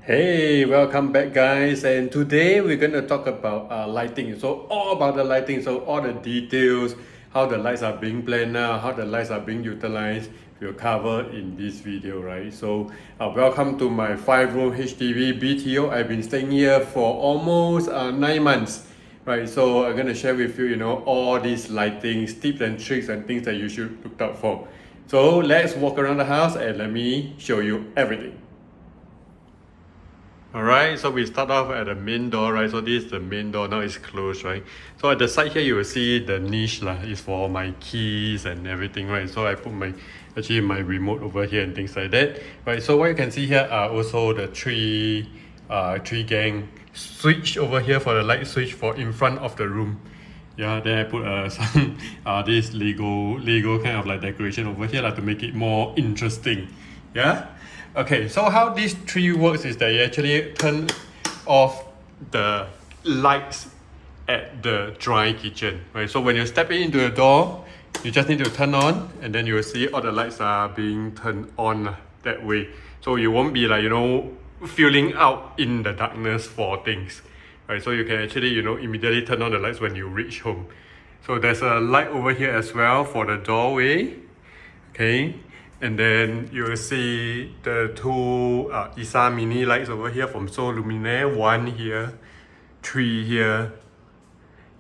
Hey, welcome back guys, and today we're going to talk about lighting. So all about the lighting, so all the details, how the lights are being planned now, how the lights are being utilized, we'll cover in this video, right? So welcome to my 5-room HDB BTO. I've been staying here for almost 9 months, right? So I'm going to share with you, all these lighting tips and tricks and things that you should look out for. So let's walk around the house and let me show you everything. Alright, so we start off at the main door, right? So this is the main door, now it's closed, right? So at the side here you will see the niche lah, is for my keys and everything, right? So I put my remote over here and things like that. Right, so what you can see here are also the three gang switch over here for the light switch for in front of the room. Yeah, then I put some this Lego kind of like decoration over here to make it more interesting. Yeah. Okay, so how these three works is that you actually turn off the lights at the dry kitchen, right? So when you step into the door, you just need to turn on, and then you will see all the lights are being turned on that way. So you won't be like, feeling out in the darkness for things, right? So you can actually, immediately turn on the lights when you reach home. So there's a light over here as well for the doorway, okay? And then you will see the two ISA mini lights over here from Sol Luminaire. One here, three here,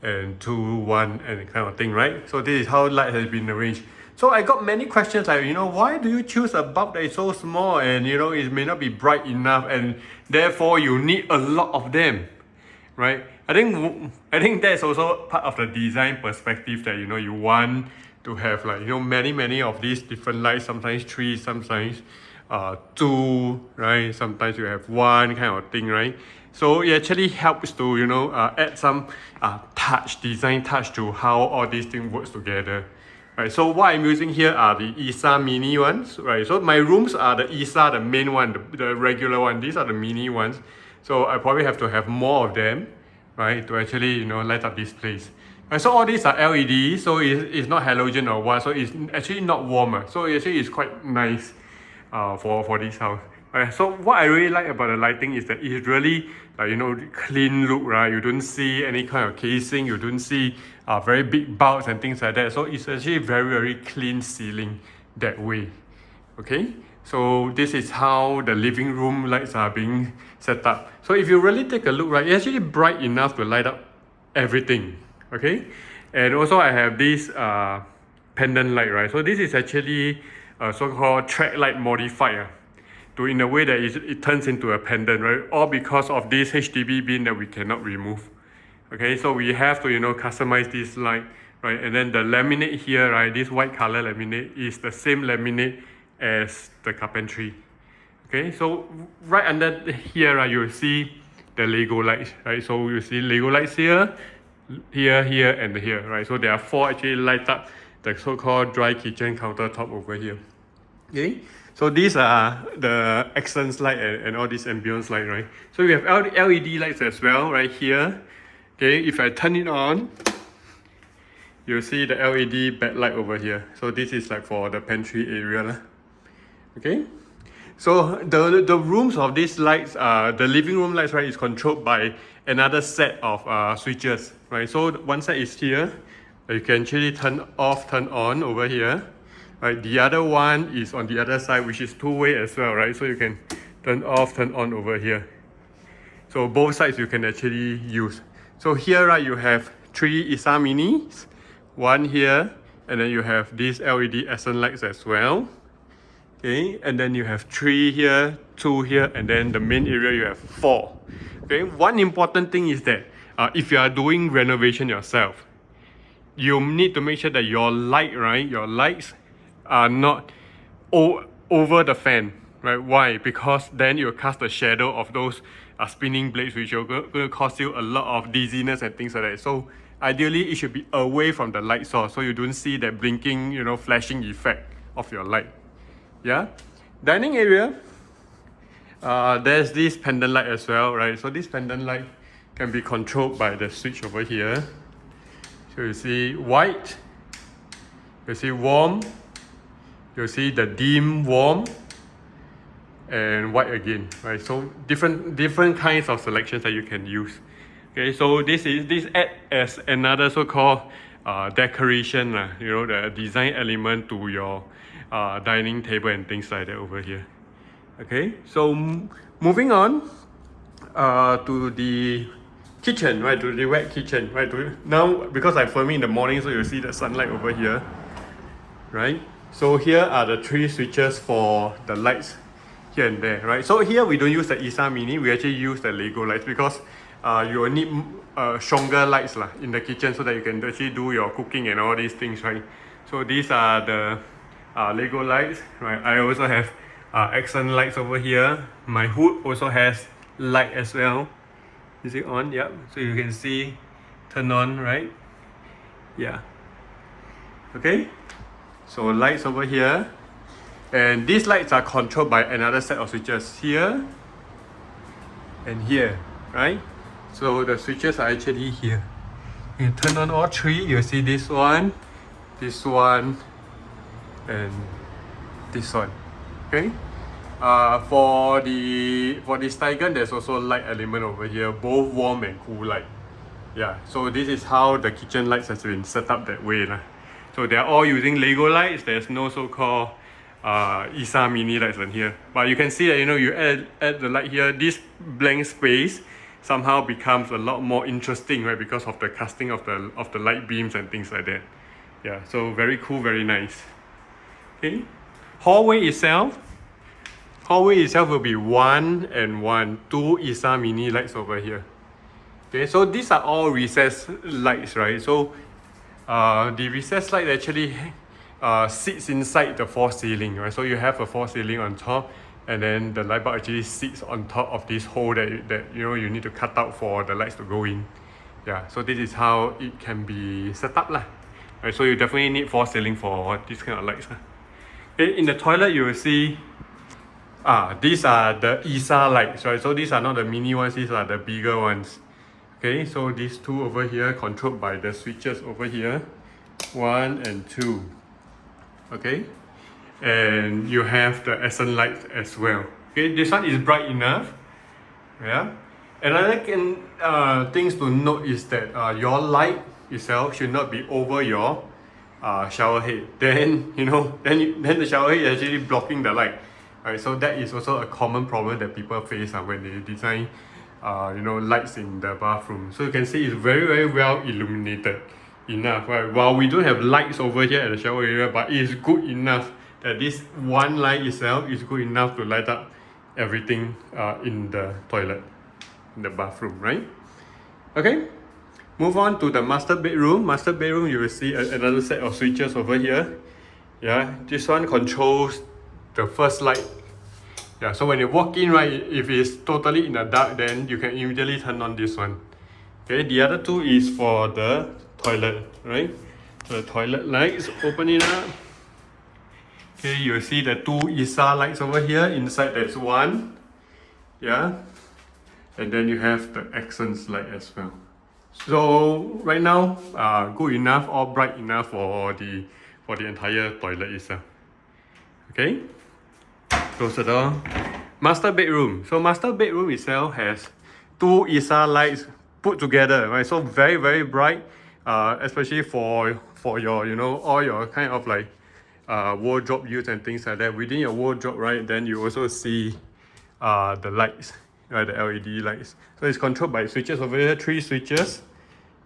and two, one, and kind of thing, right? So this is how light has been arranged. So I got many questions like, why do you choose a bulb that is so small and, it may not be bright enough and therefore you need a lot of them, right? I think that's also part of the design perspective that, you want to have like, many of these different lights, sometimes three, sometimes two, right? Sometimes you have one kind of thing, right? So it actually helps to, add some design touch to how all these things works together. Right, so what I'm using here are the ISA mini ones, right? So my rooms are the ISA, the main one, the regular one. These are the mini ones. So I probably have to have more of them, right, to actually, light up this place. Right, so all these are LED, so it's not halogen or what, so it's actually not warmer. So actually it's quite nice for this house. Right, so what I really like about the lighting is that it's really clean look, right? You don't see any kind of casing, you don't see very big bulbs and things like that. So it's actually very clean ceiling that way. Okay, so this is how the living room lights are being set up. So if you really take a look, right, it's actually bright enough to light up everything. Okay, and also I have this pendant light, right? So this is actually a so-called track light modifier to in a way that it turns into a pendant, right? All because of this HDB bin that we cannot remove. Okay, so we have to customize this light, right? And then the laminate here, right, this white color laminate is the same laminate as the carpentry. Okay, so right under here, right, you'll see the Lego lights, right? So you see Lego lights here, and here, right? So there are four actually light up the so-called dry kitchen countertop over here. Okay, so these are the accents light and all these ambience light, right? So we have LED lights as well, right here. Okay, if I turn it on, you'll see the LED backlight over here. So this is like for the pantry area. Okay, so the rooms of these lights, the living room lights, right, is controlled by another set of switches, right? So one side is here, you can actually turn off, turn on over here, right? The other one is on the other side, which is two-way as well, right? So you can turn off, turn on over here. So both sides you can actually use. So here, right, you have three ISA minis, one here, and then you have these LED accent lights as well. Okay, and then you have three here, two here, and then the main area you have four. Okay, one important thing is that if you are doing renovation yourself, you need to make sure that your light, right, your lights are not over the fan, right? Why? Because then you cast a shadow of those spinning blades, which are going to cause you a lot of dizziness and things like that. So ideally, it should be away from the light source, so you don't see that blinking, flashing effect of your light. Yeah, dining area, there's this pendant light as well, right? So this pendant light can be controlled by the switch over here. So you see white, you see warm, you see the dim warm, and white again, right? So different kinds of selections that you can use. Okay, so this add as another so-called decoration, you know, the design element to your dining table and things like that over here. Okay, so moving on to the kitchen, right? To the wet kitchen, right? Now, because I'm filming in the morning, so you see the sunlight over here, right? So here are the 3 switches for the lights here and there, right? So here we don't use the ISA Mini, we actually use the Lego lights because you will need stronger lights in the kitchen so that you can actually do your cooking and all these things, right? So these are the Lego lights, right? I also have accent lights over here. My hood also has light as well. Is it on? Yep. So you can see, turn on, right? Yeah. Okay. So lights over here. And these lights are controlled by another set of switches here and here, right? So the switches are actually here. You turn on all 3, you'll see this one, and this one. Okay. For the Steigen, there's also light element over here, both warm and cool light. Yeah. So this is how the kitchen lights has been set up that way, lah. So they're all using Lego lights. There's no so-called ISA Mini lights on here. But you can see that, you know, you add the light here, this blank space somehow becomes a lot more interesting, right? Because of the casting of the light beams and things like that. Yeah, so very cool, very nice. Okay. Hallway itself will be 1 and 1, 2 ISA Mini lights over here. Okay, so these are all recessed lights, right? So the recessed light actually sits inside the false ceiling, right? So you have a false ceiling on top, and then the light bulb actually sits on top of this hole that you know you need to cut out for the lights to go in. Yeah, so this is how it can be set up lah. Right, so you definitely need false ceiling for this kind of lights. Okay, in the toilet you will see these are the ISA lights, right? So these are not the mini ones, these are the bigger ones. Okay, so these 2 over here controlled by the switches over here, 1 and 2. Okay, and you have the accent light as well. Okay, this one is bright enough. Yeah, another things to note is that your light itself should not be over your shower head. Then then the shower head is actually blocking the light. Alright, so that is also a common problem that people face when they design lights in the bathroom. So you can see it's very well illuminated enough, right? While we don't have lights over here at the shower area, but it is good enough that this one light itself is good enough to light up everything in the toilet, in the bathroom, right? Okay, move on to the master bedroom. Master bedroom, you will see another set of switches over here. Yeah, this one controls the first light. Yeah, so when you walk in, right, if it's totally in the dark, then you can immediately turn on this one. Okay, the other 2 is for the toilet, right? So the toilet lights, open it up. Okay, you'll see the 2 ISA lights over here. Inside there's 1. Yeah, and then you have the accents light as well. So right now, good enough or bright enough for the entire toilet itself. Okay, close the door. Master bedroom. So master bedroom itself has 2 ISA lights put together, right? So very bright, especially for your all your kind of like wardrobe use and things like that. Within your wardrobe, right, then you also see the lights, right, the LED lights. So it's controlled by switches over here, 3 switches.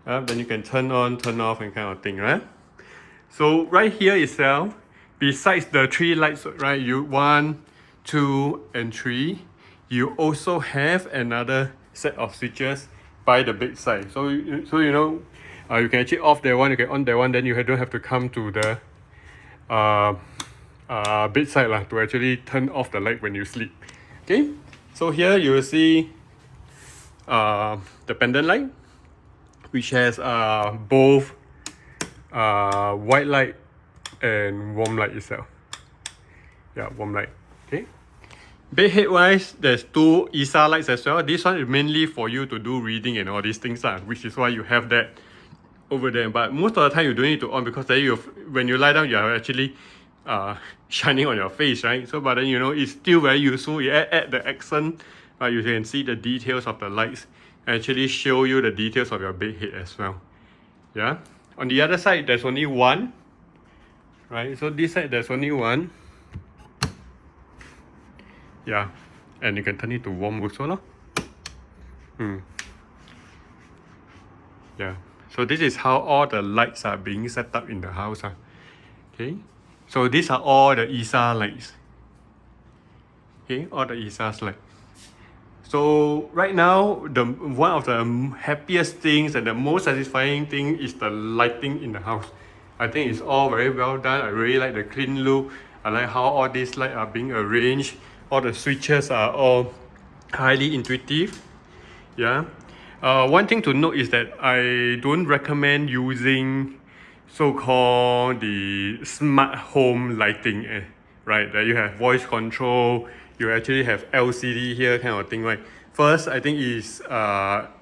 Then you can turn on, turn off, and kind of thing, right? So right here itself, besides the 3 lights, right, 1, 2, and 3, you also have another set of switches by the bedside. So you can actually off that one, you can on that one, then you don't have to come to the bedside to actually turn off the light when you sleep. Okay, so here you will see the pendant light, which has both white light and warm light itself. Yeah, warm light. Okay, bed head wise, there's 2 ISA lights as well. This one is mainly for you to do reading and all these things, which is why you have that over there. But most of the time you don't need to on, because then when you lie down, you are actually shining on your face, right? So, but then it's still very useful. You add the accent, you can see the details of the lights, actually show you the details of your bed head as well. Yeah. On the other side, there's only one, right? So this side there's only one. Yeah, and you can turn it to warm also, Yeah. So this is how all the lights are being set up in the house. Okay. So these are all the ISA lights. Okay, all the ISA's lights. So right now, one of the happiest things and the most satisfying thing is the lighting in the house. I think it's all very well done. I really like the clean look. I like how all these lights are being arranged. All the switches are all highly intuitive. Yeah. One thing to note is that I don't recommend using so-called the smart home lighting, right? That you have voice control, you actually have LCD here kind of thing, right? First, I think is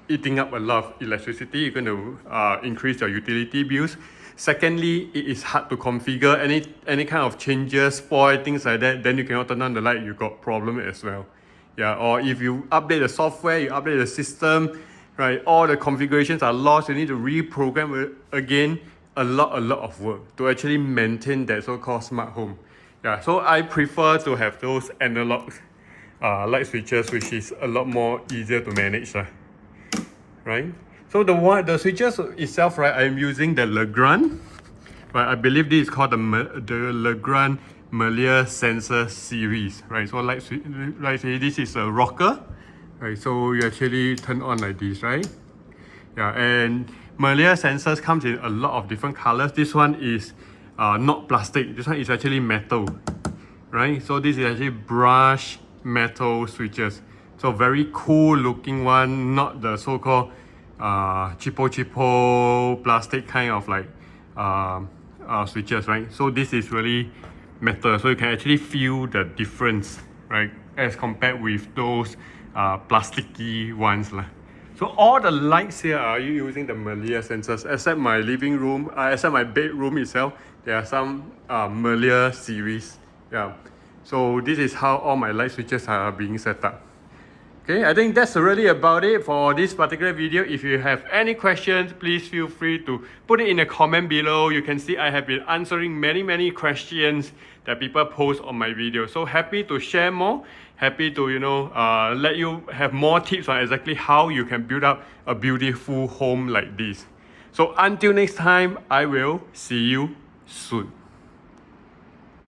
eating up a lot of electricity. You're going to increase your utility bills. Secondly, it is hard to configure any kind of changes, spoil, things like that. Then you cannot turn on the light, you got problem as well. Yeah, or if you update the software, you update the system, right? All the configurations are lost. You need to reprogram again. A lot of work to actually maintain that so-called smart home. Yeah, so I prefer to have those analog light switches, which is a lot more easier to manage, right? So the switches itself, right? I'm using the Legrand, right? I believe this is called the Legrand Melier sensor series, right? So like this is a rocker, right? So you actually turn on like this, right? Yeah, and Melier sensors comes in a lot of different colors. This one is not plastic. This one is actually metal, right? So this is actually brushed metal switches. So very cool looking one, not the so-called cheapo plastic kind of like switches, right? So this is really metal, so you can actually feel the difference, right, as compared with those plasticky ones. So all the lights here are using the Melier sensors, except my living room, except my bedroom itself, there are some Melier series. Yeah. So this is how all my light switches are being set up. Okay, I think that's really about it for this particular video. If you have any questions, please feel free to put it in the comment below. You can see I have been answering many questions that people post on my video. So happy to share more. Happy to let you have more tips on exactly how you can build up a beautiful home like this. So until next time, I will see you soon.